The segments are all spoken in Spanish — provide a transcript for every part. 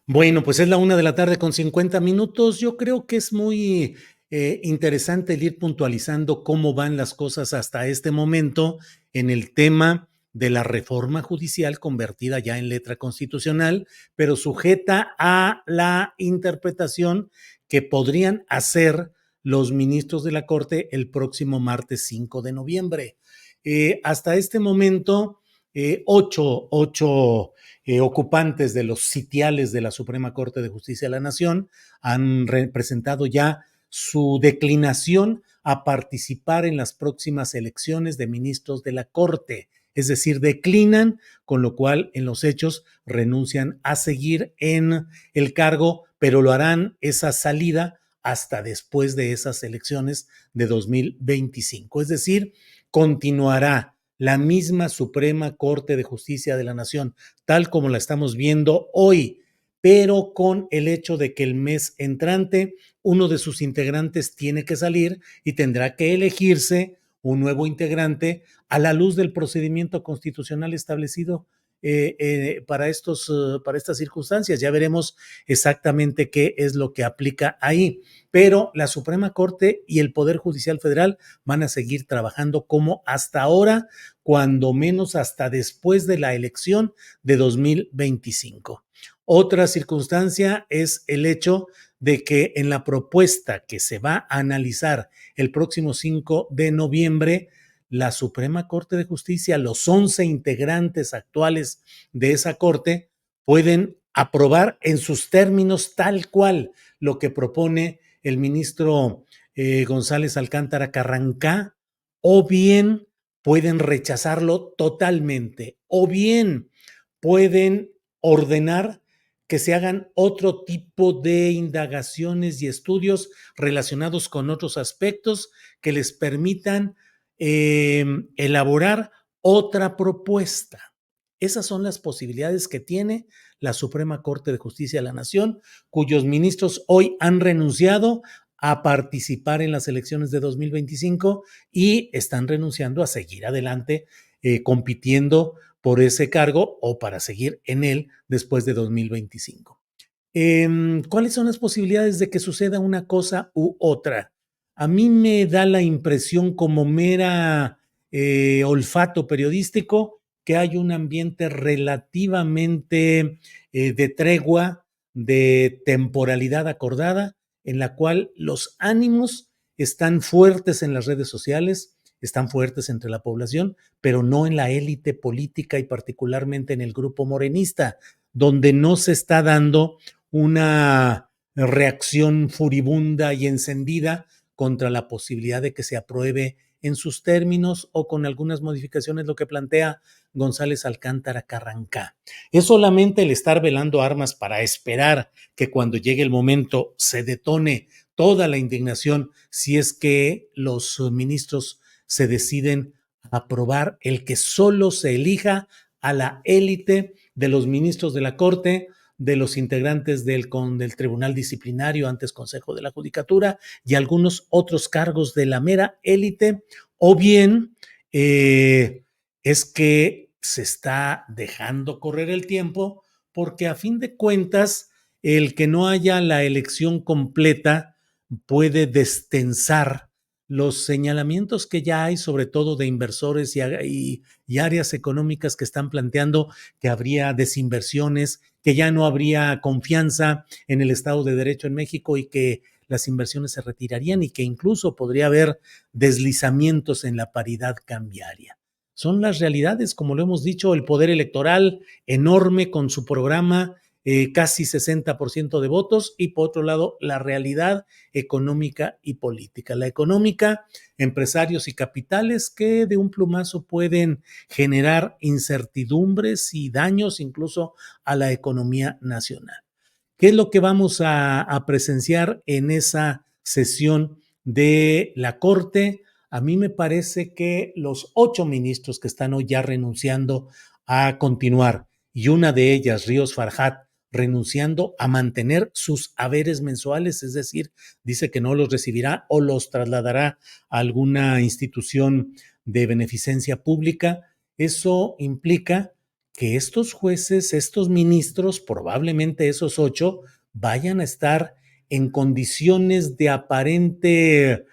Bueno, pues es la 1 de la tarde con 50 minutos. Yo creo que es muy interesante el ir puntualizando cómo van las cosas hasta este momento en el tema de la reforma judicial convertida ya en letra constitucional, pero sujeta a la interpretación que podrían hacer los ministros de la Corte el próximo martes 5 de noviembre. Hasta este momento, ocho ocupantes de los sitiales de la Suprema Corte de Justicia de la Nación han presentado ya su declinación a participar en las próximas elecciones de ministros de la Corte. Es decir, declinan, con lo cual en los hechos renuncian a seguir en el cargo, pero lo harán esa salida hasta después de esas elecciones de 2025. Es decir, continuará la misma Suprema Corte de Justicia de la Nación tal como la estamos viendo hoy, pero con el hecho de que el mes entrante uno de sus integrantes tiene que salir y tendrá que elegirse un nuevo integrante a la luz del procedimiento constitucional establecido para estas circunstancias. Ya veremos exactamente qué es lo que aplica ahí. Pero la Suprema Corte y el Poder Judicial Federal van a seguir trabajando como hasta ahora, cuando menos hasta después de la elección de 2025. Otra circunstancia es el hecho de que en la propuesta que se va a analizar el próximo 5 de noviembre, la Suprema Corte de Justicia, los 11 integrantes actuales de esa Corte, pueden aprobar en sus términos tal cual lo que propone el ministro González Alcántara Carrancá, o bien pueden rechazarlo totalmente, o bien pueden ordenar que se hagan otro tipo de indagaciones y estudios relacionados con otros aspectos que les permitan elaborar otra propuesta. Esas son las posibilidades que tiene la Suprema Corte de Justicia de la Nación, cuyos ministros hoy han renunciado a participar en las elecciones de 2025 y están renunciando a seguir adelante compitiendo por ese cargo o para seguir en él después de 2025. ¿Cuáles son las posibilidades de que suceda una cosa u otra? A mí me da la impresión, como mera olfato periodístico, que hay un ambiente relativamente de tregua, de temporalidad acordada, en la cual los ánimos están fuertes en las redes sociales, están fuertes entre la población, pero no en la élite política y particularmente en el grupo morenista, donde no se está dando una reacción furibunda y encendida contra la posibilidad de que se apruebe en sus términos o con algunas modificaciones lo que plantea González Alcántara Carrancá. Es solamente el estar velando armas para esperar que cuando llegue el momento se detone toda la indignación si es que los ministros se deciden a aprobar el que solo se elija a la élite de los ministros de la Corte, de los integrantes del Tribunal Disciplinario, antes Consejo de la Judicatura, y algunos otros cargos de la mera élite, o bien es que se está dejando correr el tiempo porque a fin de cuentas el que no haya la elección completa puede destensar los señalamientos que ya hay, sobre todo de inversores y áreas económicas que están planteando que habría desinversiones, que ya no habría confianza en el Estado de Derecho en México y que las inversiones se retirarían y que incluso podría haber deslizamientos en la paridad cambiaria. Son las realidades, como lo hemos dicho, el poder electoral enorme con su programa, casi 60% de votos, y por otro lado, la realidad económica y política. La económica, empresarios y capitales que de un plumazo pueden generar incertidumbres y daños incluso a la economía nacional. ¿Qué es lo que vamos a presenciar en esa sesión de la Corte? A mí me parece que los 8 ministros que están hoy ya renunciando a continuar, y una de ellas, Ríos Farhat, renunciando a mantener sus haberes mensuales, es decir, dice que no los recibirá o los trasladará a alguna institución de beneficencia pública. Eso implica que estos jueces, estos ministros, probablemente esos 8, vayan a estar en condiciones de aparente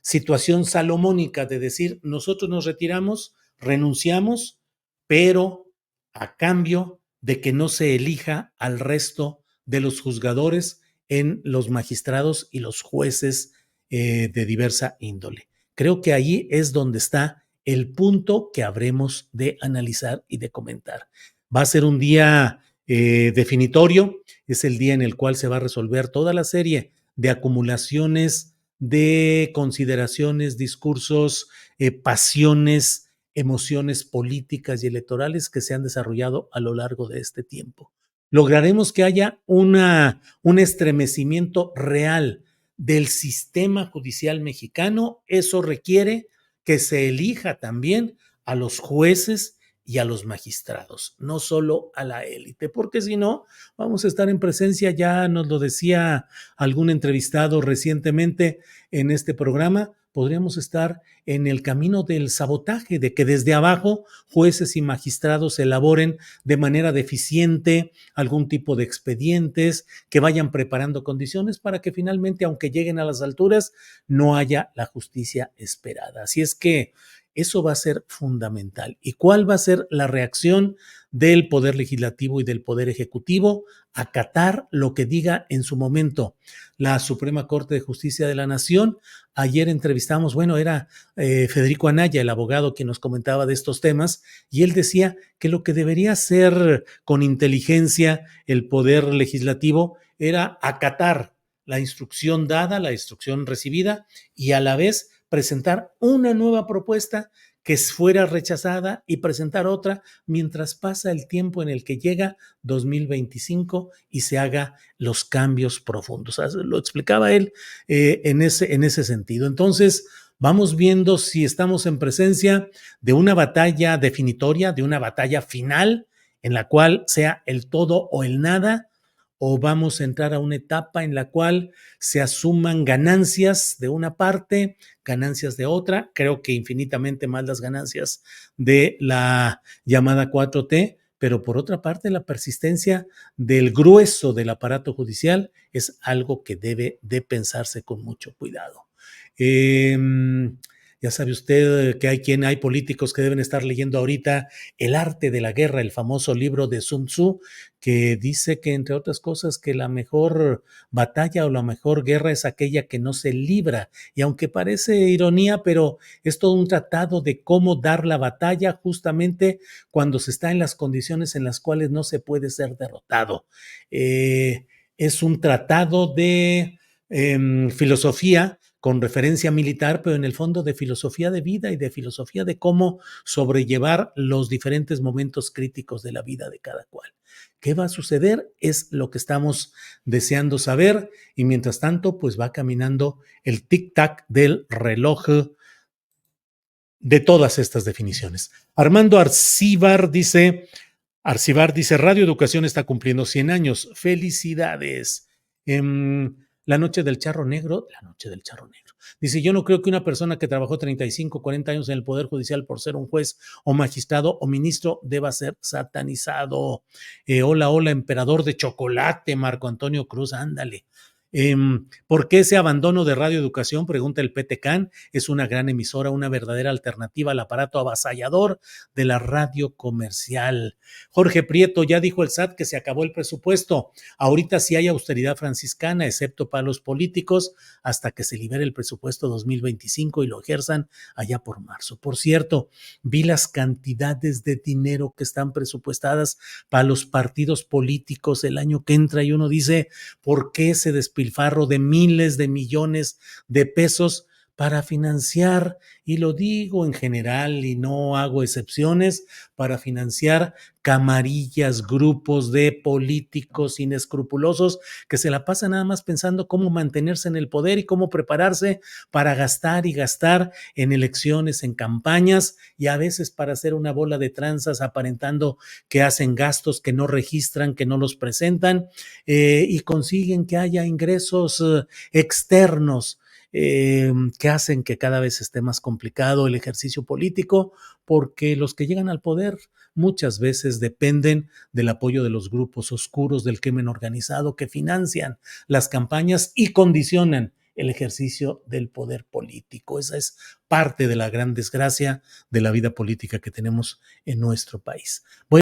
situación salomónica, de decir, nosotros nos retiramos, renunciamos, pero a cambio de que no se elija al resto de los juzgadores en los magistrados y los jueces de diversa índole. Creo que ahí es donde está el punto que habremos de analizar y de comentar. Va a ser un día definitorio, es el día en el cual se va a resolver toda la serie de acumulaciones de consideraciones, discursos, pasiones, emociones políticas y electorales que se han desarrollado a lo largo de este tiempo. Lograremos que haya un estremecimiento real del sistema judicial mexicano. Eso requiere que se elija también a los jueces y a los magistrados, no solo a la élite, porque si no, vamos a estar en presencia, ya nos lo decía algún entrevistado recientemente en este programa, podríamos estar en el camino del sabotaje, de que desde abajo jueces y magistrados elaboren de manera deficiente algún tipo de expedientes, que vayan preparando condiciones para que finalmente, aunque lleguen a las alturas, no haya la justicia esperada. Así es que eso va a ser fundamental. ¿Y cuál va a ser la reacción del Poder Legislativo y del Poder Ejecutivo? Acatar lo que diga en su momento la Suprema Corte de Justicia de la Nación. Ayer entrevistamos, bueno, era Federico Anaya, el abogado, quien nos comentaba de estos temas, y él decía que lo que debería hacer con inteligencia el Poder Legislativo era acatar la instrucción dada, la instrucción recibida, y a la vez presentar una nueva propuesta que fuera rechazada y presentar otra mientras pasa el tiempo en el que llega 2025 y se haga los cambios profundos. Lo explicaba él en ese sentido. Entonces, vamos viendo si estamos en presencia de una batalla definitoria, de una batalla final, en la cual sea el todo o el nada, o vamos a entrar a una etapa en la cual se asuman ganancias de una parte, ganancias de otra, creo que infinitamente más las ganancias de la llamada 4T, pero por otra parte la persistencia del grueso del aparato judicial es algo que debe de pensarse con mucho cuidado. Eh, ya sabe usted que hay políticos que deben estar leyendo ahorita El arte de la guerra, el famoso libro de Sun Tzu, que dice que, entre otras cosas, que la mejor batalla o la mejor guerra es aquella que no se libra. Y aunque parece ironía, pero es todo un tratado de cómo dar la batalla justamente cuando se está en las condiciones en las cuales no se puede ser derrotado. Es un tratado de filosofía con referencia militar, pero en el fondo de filosofía de vida y de filosofía de cómo sobrellevar los diferentes momentos críticos de la vida de cada cual. ¿Qué va a suceder? Es lo que estamos deseando saber y mientras tanto, pues va caminando el tic-tac del reloj de todas estas definiciones. Armando Arcibar dice, Radio Educación está cumpliendo 100 años. Felicidades. La noche del charro negro, la noche del charro negro. Dice, yo no creo que una persona que trabajó 35, 40 años en el Poder Judicial por ser un juez o magistrado o ministro deba ser satanizado. Hola, emperador de chocolate, Marco Antonio Cruz, ándale. ¿Por qué ese abandono de Radio Educación? Pregunta el PTCAN. Es una gran emisora, una verdadera alternativa al aparato avasallador de la radio comercial. Jorge Prieto, ya dijo el SAT que se acabó el presupuesto. Ahorita sí hay austeridad franciscana, excepto para los políticos, hasta que se libere el presupuesto 2025 y lo ejerzan allá por marzo. Por cierto, vi las cantidades de dinero que están presupuestadas para los partidos políticos el año que entra y uno dice, ¿por qué ese despilfarro de miles de millones de pesos para financiar, y lo digo en general y no hago excepciones, para financiar camarillas, grupos de políticos inescrupulosos que se la pasan nada más pensando cómo mantenerse en el poder y cómo prepararse para gastar y gastar en elecciones, en campañas y a veces para hacer una bola de tranzas aparentando que hacen gastos que no registran, que no los presentan y consiguen que haya ingresos externos que hacen que cada vez esté más complicado el ejercicio político, porque los que llegan al poder muchas veces dependen del apoyo de los grupos oscuros del crimen organizado que financian las campañas y condicionan el ejercicio del poder político. Esa es parte de la gran desgracia de la vida política que tenemos en nuestro país. Bueno,